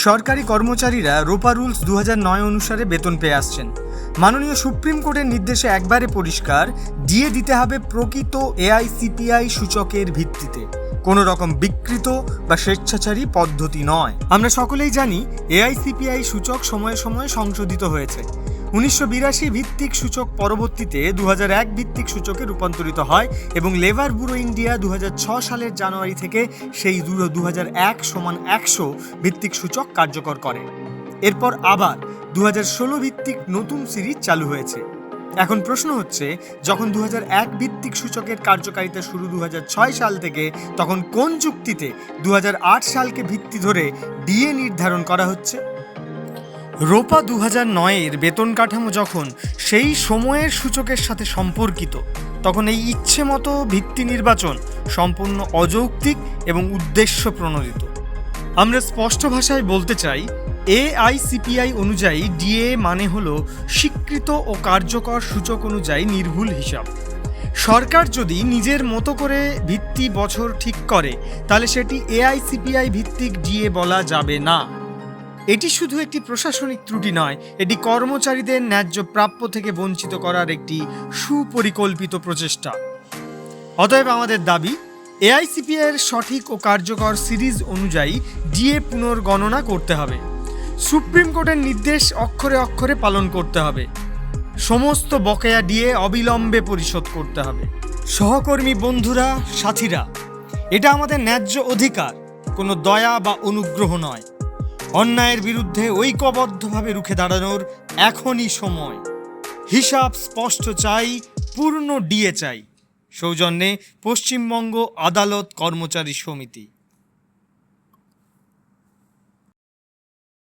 সরকারি কর্মচারীরা রোপা রুলস 2009 অনুসারে বেতন পেয়ে আসছেন। মাননীয় সুপ্রিম কোর্টের নির্দেশে একবারে পরিষ্কার, ডিএ দিতে হবে প্রকৃত এআইসিপিআই সূচকের ভিত্তিতে, কোনো রকম বিকৃত বা স্বেচ্ছাচারী পদ্ধতি নয়। আমরা সকলেই জানি এআইসিপিআই সূচক সময়ে সময়ে সংশোধিত হয়েছে। 1982 ভিত্তিক সূচক পরবর্তীতে 2001 ভিত্তিক সূচকে রূপান্তরিত হয় এবং লেবার ব্যুরো ইন্ডিয়া 2006 সালের জানুয়ারি থেকে সেই 2001 সমান 100 ভিত্তিক সূচক কার্যকর করে। এরপর আবার 2016 ভিত্তিক নতুন সিরিজ চালু হয়েছে। এখন প্রশ্ন হচ্ছে, যখন 2001 ভিত্তিক সূচকের কার্যকারিতা শুরু 2006 সাল থেকে, তখন কোন যুক্তিতে 2008 সালকে ভিত্তি ধরে ডিএ নির্ধারণ করা হচ্ছে? রোপা 2009-এর বেতন কাঠামো যখন সেই সময়ের সূচকের সাথে সম্পর্কিত, তখন এই ইচ্ছে মতো ভিত্তি নির্বাচন সম্পূর্ণ অযৌক্তিক এবং উদ্দেশ্য প্রণোদিত। আমরা স্পষ্ট ভাষায় বলতে চাই, এআইসিপিআই অনুযায়ী ডিএ মানে হলো স্বীকৃত ও কার্যকর সূচক অনুযায়ী নির্ভুল হিসাব। সরকার যদি নিজের মতো করে ভিত্তি বছর ঠিক করে, তাহলে সেটি এআইসিপিআই ভিত্তিক ডিএ বলা যাবে না। এটি শুধু একটি প্রশাসনিক ত্রুটি নয়, এটি কর্মচারীদের ন্যায্য প্রাপ্য থেকে বঞ্চিত করার একটি সুপরিকল্পিত প্রচেষ্টা। অতএব আমাদের দাবি, এআইসিপিআই এর সঠিক ও কার্যকর সিরিজ অনুযায়ী ডিএ পুনর্গণনা করতে হবে। সুপ্রিম কোর্টের নির্দেশ অক্ষরে অক্ষরে পালন করতে হবে। সমস্ত বকেয়া ডিএ অবিলম্বে পরিশোধ করতে হবে। সহকর্মী বন্ধুরা, সাথীরা, এটা আমাদের ন্যায্য অধিকার, কোনো দয়া বা অনুগ্রহ নয়। অন্যায়ের বিরুদ্ধে ঐক্যবদ্ধভাবে রুখে দাঁড়ানোর এখনই সময়। হিসাব স্পষ্ট চাই, পূর্ণ ডিএ চাই। সৌজন্যে পশ্চিমবঙ্গ আদালত কর্মচারী সমিতি।